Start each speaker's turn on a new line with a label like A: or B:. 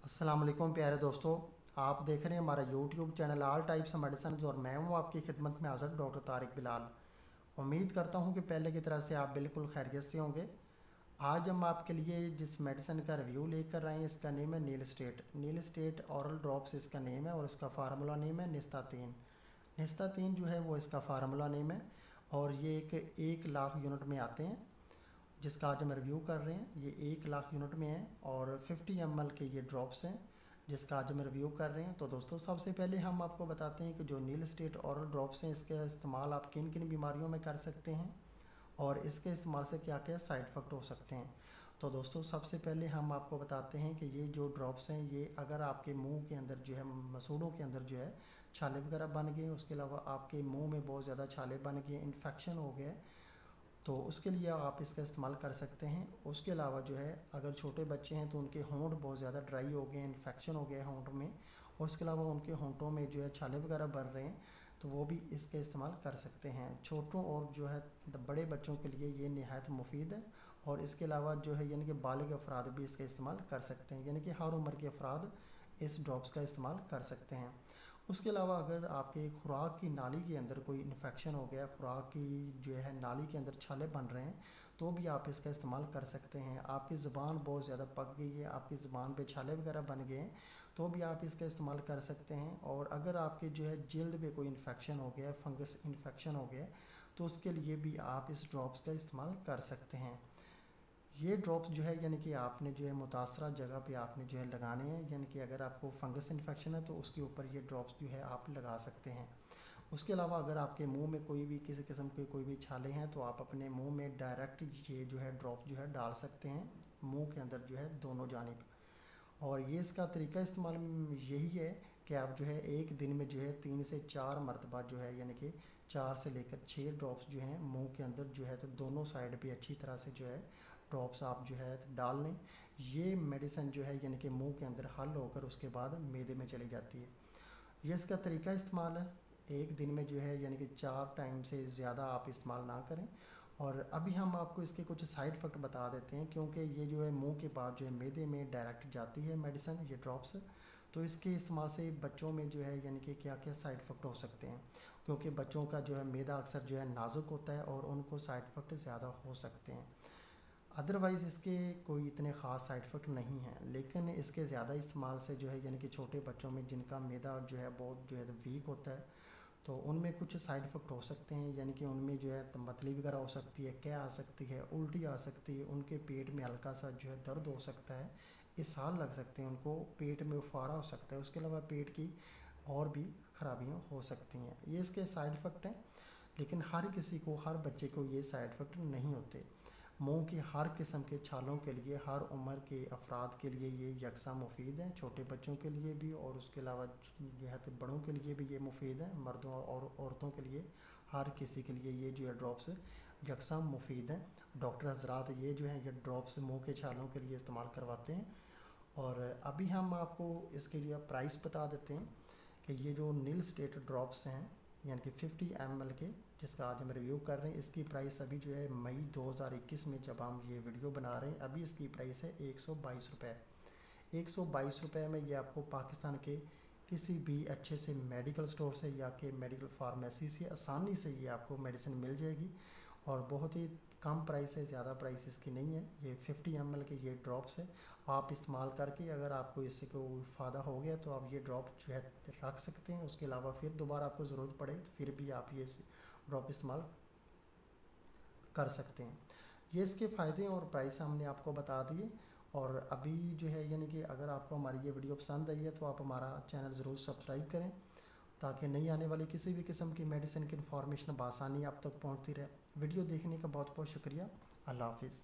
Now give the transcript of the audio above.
A: अस्सलाम वालेकुम प्यारे दोस्तों, आप देख रहे हैं हमारा YouTube channel all types medicine और मैं हूं आपकी खिदमत में हाज़िर डॉक्टर तारिक बिलाल। उम्मीद करता हूं कि पहले की तरह से आप बिल्कुल खैरियत से होंगे। आज हम आपके लिए जिस मेडिसिन का रिव्यू लेकर आए हैं इसका नेम है नील स्टेट ऑरल ड्रॉप्स इसका नेम है और इसका फार्मूला नेम है निस्तातीन। निस्तातीन जो है वो इसका फार्मूला नेम है और ये एक लाख यूनिट में आते हैं। जिसका आज हम रिव्यू कर रहे हैं ये 1 लाख यूनिट में है और 50 ml के ये ड्रॉप्स हैं जिसका आज हम रिव्यू कर रहे हैं। तो दोस्तों सबसे पहले हम आपको बताते हैं कि जो नील स्टेट ऑरल ड्रॉप्स हैं इसका इस्तेमाल आप किन किन बीमारियों में कर सकते हैं और इसके इस्तेमाल से क्या क्या साइड इफ़ेक्ट हो सकते हैं। तो दोस्तों सबसे पहले हम आपको बताते हैं कि ये जो ड्रॉप्स हैं ये अगर आपके मुंह के अंदर जो है मसूड़ों के अंदर जो है छाले वगैरह बन गए, उसके अलावा आपके मुंह में बहुत ज़्यादा छाले बन गए, इन्फेक्शन हो गया, तो उसके लिए आप इसका इस्तेमाल कर सकते हैं। उसके अलावा जो है अगर छोटे बच्चे हैं तो उनके होंठ बहुत ज़्यादा ड्राई हो गए, इन्फेक्शन हो गया है होंठ में, और उसके अलावा उनके होंठों में जो है छाले वगैरह बन रहे हैं तो वो भी इसका इस्तेमाल कर सकते हैं। छोटों और जो है बड़े बच्चों के लिए ये नहायत मुफीद है। और इसके अलावा जो है यानी कि बालिग अफराद भी इसका इस्तेमाल कर सकते हैं, यानी कि हर उम्र के अफराद इस ड्रॉप्स का इस्तेमाल कर सकते हैं। उसके अलावा अगर आपके खुराक की नाली के अंदर कोई इन्फेक्शन हो गया, खुराक की जो है नाली के अंदर छाले बन रहे हैं, तो भी आप इसका इस्तेमाल कर सकते हैं। आपकी ज़ुबान बहुत ज़्यादा पक गई है, आपकी ज़ुबान पे छाले वगैरह बन गए हैं, तो भी आप इसका इस्तेमाल कर सकते हैं। और अगर आपके जो है जिल्द पे कोई इन्फेक्शन हो गया, फंगस इन्फेक्शन हो गया, तो उसके लिए भी आप इस ड्रॉप्स का इस्तेमाल कर सकते हैं। ये ड्रॉप्स जो है यानी कि आपने जो है मुतासरा जगह पे आपने जो है लगाने हैं, यानी कि अगर आपको फंगस इन्फेक्शन है तो उसके ऊपर ये ड्रॉप्स जो है आप लगा सकते हैं। उसके अलावा अगर आपके मुंह में कोई भी किसी किस्म के कोई भी छाले हैं तो आप अपने मुंह में डायरेक्ट ये जो है ड्रॉप जो है डाल सकते हैं, मुंह के अंदर जो है दोनों जानिब। और ये इसका तरीका इस्तेमाल यही है कि आप जो है एक दिन में जो है 3 से 4 मरतबा जो है यानी कि 4 से लेकर 6 ड्रॉप्स जो हैं मुंह के अंदर जो है तो दोनों साइड पे अच्छी तरह से जो है ड्रॉप्स आप जो है डाल लें। ये मेडिसिन जो है यानी कि मुंह के अंदर हल होकर उसके बाद मैदे में चली जाती है। ये इसका तरीका इस्तेमाल है। एक दिन में जो है यानी कि 4 टाइम से ज़्यादा आप इस्तेमाल ना करें। और अभी हम आपको इसके कुछ साइड इफ़ेक्ट बता देते हैं, क्योंकि ये जो है मुंह के बाद जो है मैदे में डायरेक्ट जाती है मेडिसिन, ये ड्रॉप्स, तो इसके इस्तेमाल से बच्चों में जो है यानी कि क्या क्या साइड इफ़ेक्ट हो सकते हैं, क्योंकि बच्चों का जो है मैदा अक्सर जो है नाजुक होता है और उनको साइड इफ़ेक्ट ज़्यादा हो सकते हैं। अदरवाइज़ इसके कोई इतने ख़ास साइड इफ़ेक्ट नहीं हैं, लेकिन इसके ज़्यादा इस्तेमाल से जो है यानी कि छोटे बच्चों में जिनका मैदा जो है बहुत जो है वीक होता है तो उनमें कुछ साइड इफ़ेक्ट हो सकते हैं, यानी कि उनमें जो है मतली वगैरह हो सकती है, क्या आ सकती है, उल्टी आ सकती है, उनके पेट में हल्का सा जो है दर्द हो सकता है, इसहाल लग सकते हैं, उनको पेट में उफारा हो सकता है, उसके अलावा पेट की और भी खराबियाँ हो सकती हैं। ये इसके साइड इफ़ेक्ट हैं, लेकिन हर किसी को, हर बच्चे को ये साइड इफ़ेक्ट नहीं होते। मुंह की हर किस्म के छालों के लिए, हर उम्र के अफराद के लिए ये यकसा मुफीद हैं, छोटे बच्चों के लिए भी और उसके अलावा जो है तो बड़ों के लिए भी ये मुफीद है, मर्दों और औरतों के लिए, हर किसी के लिए ये जो है ड्रॉप्स यकसा मुफीद हैं। डॉक्टर हजरात ये जो है ये ड्रॉप्स मुंह के छालों के लिए इस्तेमाल करवाते हैं। और अभी हम आपको इसके जो है प्राइस बता देते हैं कि ये जो नील स्टेट ड्रॉप्स हैं यानी कि 50 ml के, जिसका आज हम रिव्यू कर रहे हैं, इसकी प्राइस अभी जो है मई 2021 में जब हम ये वीडियो बना रहे हैं अभी इसकी प्राइस है 122 रुपये। 122 रुपये में ये आपको पाकिस्तान के किसी भी अच्छे से मेडिकल स्टोर से या के मेडिकल फार्मेसी से आसानी से ये आपको मेडिसिन मिल जाएगी और बहुत ही कम प्राइस है, ज़्यादा प्राइस इसकी नहीं है। ये 50 ml के ये ड्रॉप्स है, आप इस्तेमाल करके अगर आपको इससे कोई फ़ायदा हो गया तो आप ये ड्रॉप जो है रख सकते हैं। उसके अलावा फिर दोबारा आपको ज़रूरत पड़े तो फिर भी आप ये ड्रॉप इस्तेमाल कर सकते हैं। ये इसके फ़ायदे और प्राइस हमने आपको बता दिए। और अभी जो है यानी कि अगर आपको हमारी ये वीडियो पसंद आई है तो आप हमारा चैनल ज़रूर सब्सक्राइब करें ताकि नई आने वाली किसी भी किस्म की मेडिसिन की इन्फॉर्मेशन बआसानी आप तक पहुंचती रहे। वीडियो देखने का बहुत बहुत शुक्रिया। अल्लाह हाफिज़।